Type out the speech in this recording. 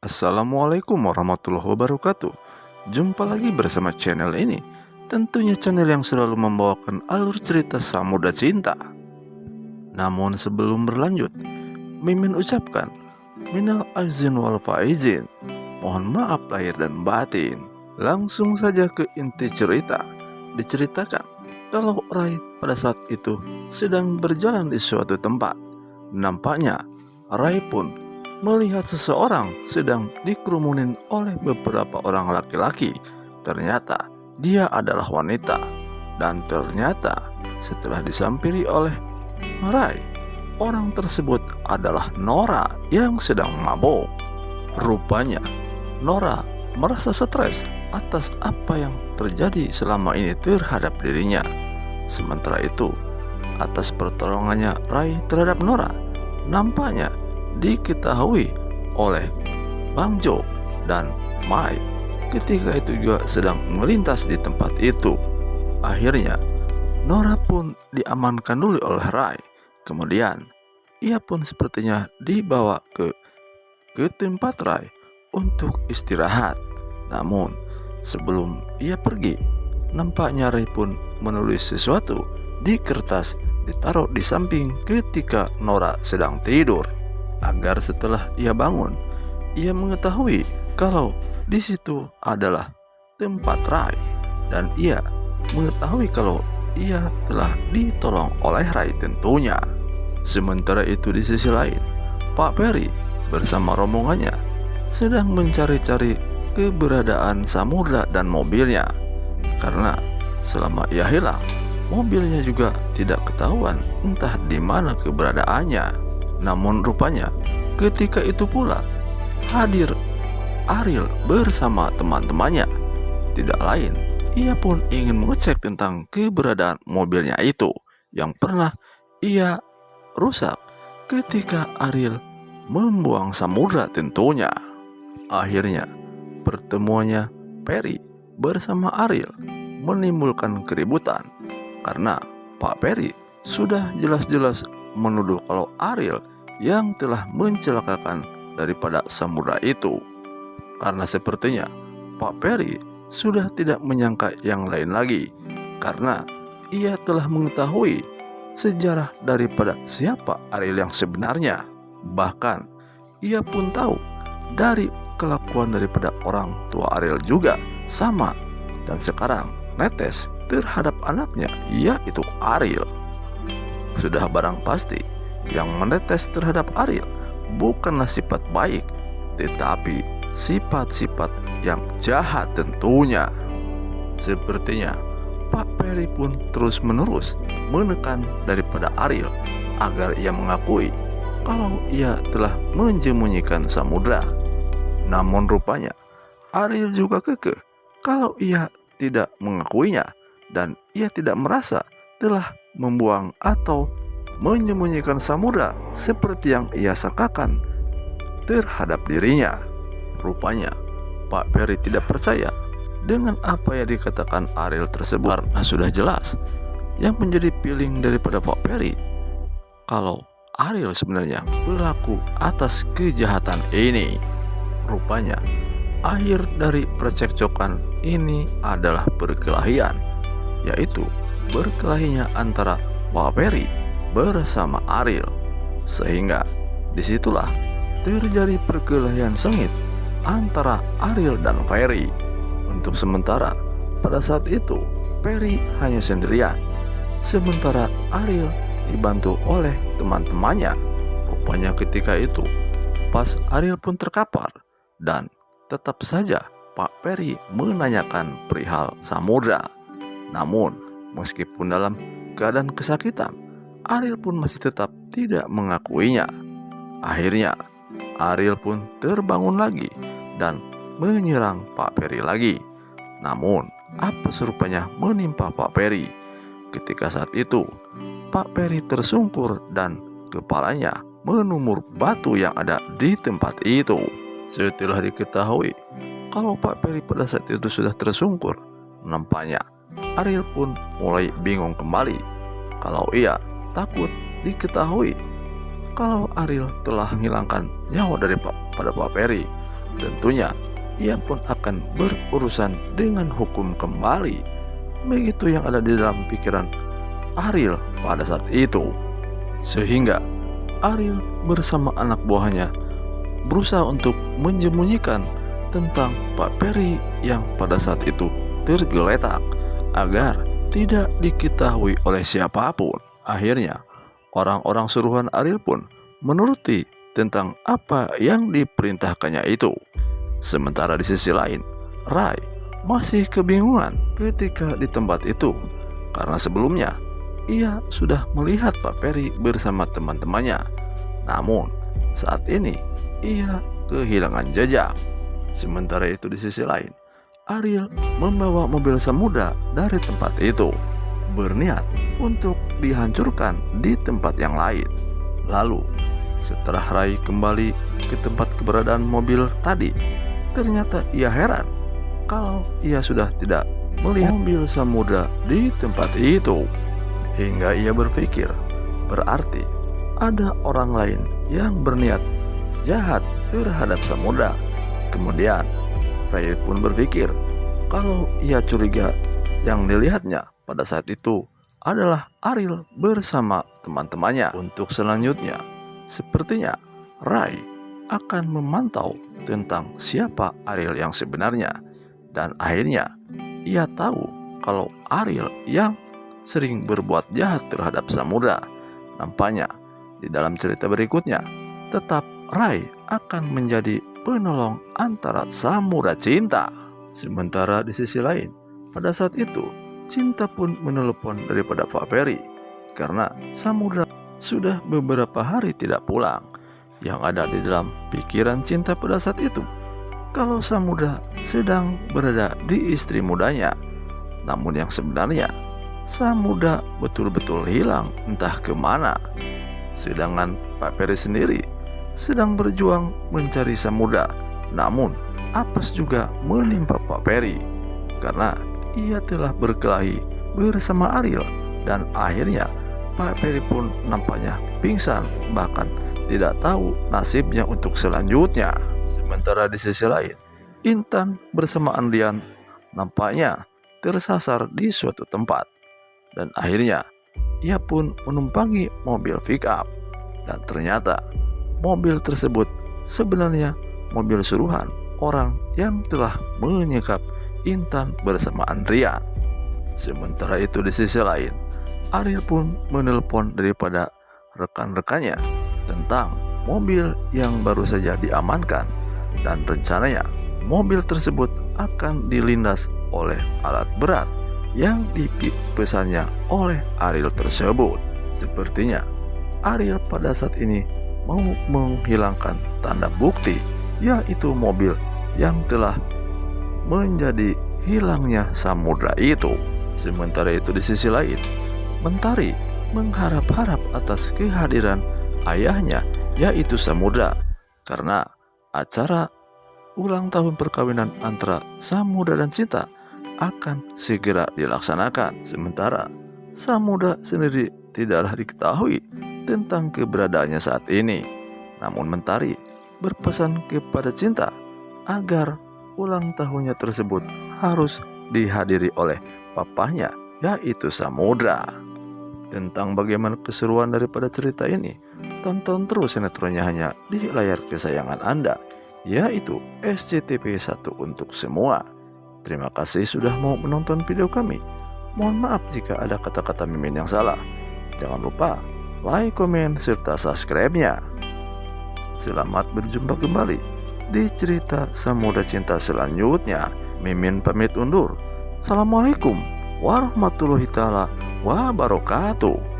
Assalamualaikum warahmatullahi wabarakatuh. Jumpa lagi bersama channel ini. Tentunya channel yang selalu membawakan alur cerita samudra cinta. Namun sebelum berlanjut, Mimin ucapkan minal aizin wal faizin. Mohon maaf lahir dan batin. Langsung saja ke inti cerita. Diceritakan kalau Rai pada saat itu sedang berjalan di suatu tempat. Nampaknya Rai pun melihat seseorang sedang dikerumunin oleh beberapa orang laki-laki. Ternyata dia adalah wanita. Dan ternyata setelah disampiri oleh Rai, orang tersebut adalah Nora yang sedang mabuk. Rupanya Nora merasa stres atas apa yang terjadi selama ini terhadap dirinya. Sementara itu, atas pertolongannya Rai terhadap Nora, nampaknya diketahui oleh Bang Jo dan Mai ketika itu juga sedang melintas di tempat itu. Akhirnya Nora pun diamankan dulu oleh Rai. Kemudian ia pun sepertinya dibawa ke tempat Rai untuk istirahat. Namun sebelum ia pergi, nampaknya Rai pun menulis sesuatu di kertas ditaruh di samping ketika Nora sedang tidur, agar setelah ia bangun, ia mengetahui kalau di situ adalah tempat Rai, dan ia mengetahui kalau ia telah ditolong oleh Rai tentunya. Sementara itu di sisi lain, Pak Peri bersama rombongannya sedang mencari-cari keberadaan Samudra dan mobilnya, karena selama ia hilang, mobilnya juga tidak ketahuan entah di mana keberadaannya. Namun rupanya ketika itu pula hadir Ariel bersama teman-temannya. Tidak lain, ia pun ingin mengecek tentang keberadaan mobilnya itu yang pernah ia rusak ketika Ariel membuang Samudra tentunya. Akhirnya pertemuannya Peri bersama Ariel menimbulkan keributan, karena Pak Peri sudah jelas-jelas menuduh kalau Ariel yang telah mencelakakan daripada Samudra itu. Karena sepertinya Pak Peri sudah tidak menyangka yang lain lagi, karena ia telah mengetahui sejarah daripada siapa Ariel yang sebenarnya. Bahkan ia pun tahu dari kelakuan daripada orang tua Ariel juga sama, dan sekarang netes terhadap anaknya, yaitu Ariel. Sudah barang pasti yang menetes terhadap Ariel bukanlah sifat baik, tetapi sifat-sifat yang jahat tentunya. Sepertinya Pak Peri pun terus-menerus menekan daripada Ariel agar ia mengakui kalau ia telah menyembunyikan Samudra. Namun rupanya Ariel juga kekeh kalau ia tidak mengakuinya, dan ia tidak merasa telah membuang atau menyembunyikan Samudra seperti yang ia sangkakan terhadap dirinya. Rupanya Pak Peri tidak percaya dengan apa yang dikatakan Ariel tersebut, karena sudah jelas yang menjadi feeling daripada Pak Peri kalau Ariel sebenarnya pelaku atas kejahatan ini. Rupanya akhir dari percekcokan ini adalah perkelahian, yaitu berkelahinya antara Pak Peri bersama Ariel, sehingga disitulah terjadi perkelahian sengit antara Ariel dan Ferry. Untuk sementara pada saat itu Peri hanya sendirian, sementara Ariel dibantu oleh teman-temannya. Rupanya ketika itu pas Ariel pun terkapar, dan tetap saja Pak Peri menanyakan perihal Samudra. Namun meskipun dalam keadaan kesakitan, Ariel pun masih tetap tidak mengakuinya. Akhirnya Ariel pun terbangun lagi dan menyerang Pak Peri lagi. Namun apa serupanya menimpa Pak Peri. Ketika saat itu Pak Peri tersungkur dan kepalanya menumur batu yang ada di tempat itu. Setelah diketahui kalau Pak Peri pada saat itu sudah tersungkur, nampaknya Ariel pun mulai bingung kembali. Kalau ia takut diketahui kalau Ariel telah menghilangkan nyawa pada Pak Peri, tentunya ia pun akan berurusan dengan hukum kembali. Begitu yang ada di dalam pikiran Ariel pada saat itu. Sehingga Ariel bersama anak buahnya berusaha untuk menyembunyikan tentang Pak Peri yang pada saat itu tergeletak agar tidak diketahui oleh siapapun. Akhirnya orang-orang suruhan Ariel pun menuruti tentang apa yang diperintahkannya itu. Sementara di sisi lain, Rai masih kebingungan ketika di tempat itu karena sebelumnya ia sudah melihat Pak Peri bersama teman-temannya. Namun saat ini ia kehilangan jejak. Sementara itu di sisi lain, Ariel membawa mobil Samudra dari tempat itu, berniat untuk dihancurkan di tempat yang lain. Lalu setelah Rai kembali ke tempat keberadaan mobil tadi, ternyata ia heran kalau ia sudah tidak melihat mobil Samudra di tempat itu. Hingga ia berpikir, berarti ada orang lain yang berniat jahat terhadap Samudra. Kemudian Rai pun berpikir kalau ia curiga yang dilihatnya pada saat itu adalah Ariel bersama teman-temannya. Untuk selanjutnya, sepertinya Rai akan memantau tentang siapa Ariel yang sebenarnya. Dan akhirnya ia tahu kalau Ariel yang sering berbuat jahat terhadap Samudra. Nampaknya di dalam cerita berikutnya tetap Rai akan menjadi penolong antara Samudra Cinta. Sementara di sisi lain, pada saat itu Cinta pun menelepon daripada Pak Peri karena Samudra sudah beberapa hari tidak pulang. Yang ada di dalam pikiran Cinta pada saat itu kalau Samudra sedang berada di istri mudanya. Namun yang sebenarnya Samudra betul-betul hilang entah kemana. Sedangkan Pak Peri sendiri sedang berjuang mencari Samudra. Namun apes juga menimpa Pak Peri karena ia telah berkelahi bersama Ariel. Dan akhirnya Pak Peri pun nampaknya pingsan, bahkan tidak tahu nasibnya untuk selanjutnya. Sementara di sisi lain, Intan bersama Andrian nampaknya tersasar di suatu tempat. Dan akhirnya ia pun menumpangi mobil pick up. Dan ternyata mobil tersebut sebenarnya mobil suruhan orang yang telah menyekap Intan bersama Andrian. Sementara itu di sisi lain, Ariel pun menelpon daripada rekan-rekannya tentang mobil yang baru saja diamankan. Dan rencananya mobil tersebut akan dilindas oleh alat berat yang dipesannya oleh Ariel tersebut. Sepertinya Ariel pada saat ini mau menghilangkan tanda bukti, yaitu mobil yang telah menjadi hilangnya Samudra itu. Sementara itu di sisi lain, Mentari mengharap-harap atas kehadiran ayahnya, yaitu Samudra, karena acara ulang tahun perkawinan antara Samudra dan Cinta akan segera dilaksanakan. Sementara Samudra sendiri tidaklah diketahui tentang keberadaannya saat ini. Namun Mentari berpesan kepada Cinta agar ulang tahunnya tersebut harus dihadiri oleh papahnya, yaitu Samudra. Tentang bagaimana keseruan daripada cerita ini, tonton terus sinetronnya hanya di layar kesayangan Anda, yaitu SCTV1 untuk semua. Terima kasih sudah mau menonton video kami. Mohon maaf jika ada kata-kata mimin yang salah. Jangan lupa like, komen, serta subscribe-nya. Selamat berjumpa kembali di cerita Samudra Cinta selanjutnya. Mimin pamit undur. Assalamualaikum warahmatullahi taala wabarakatuh.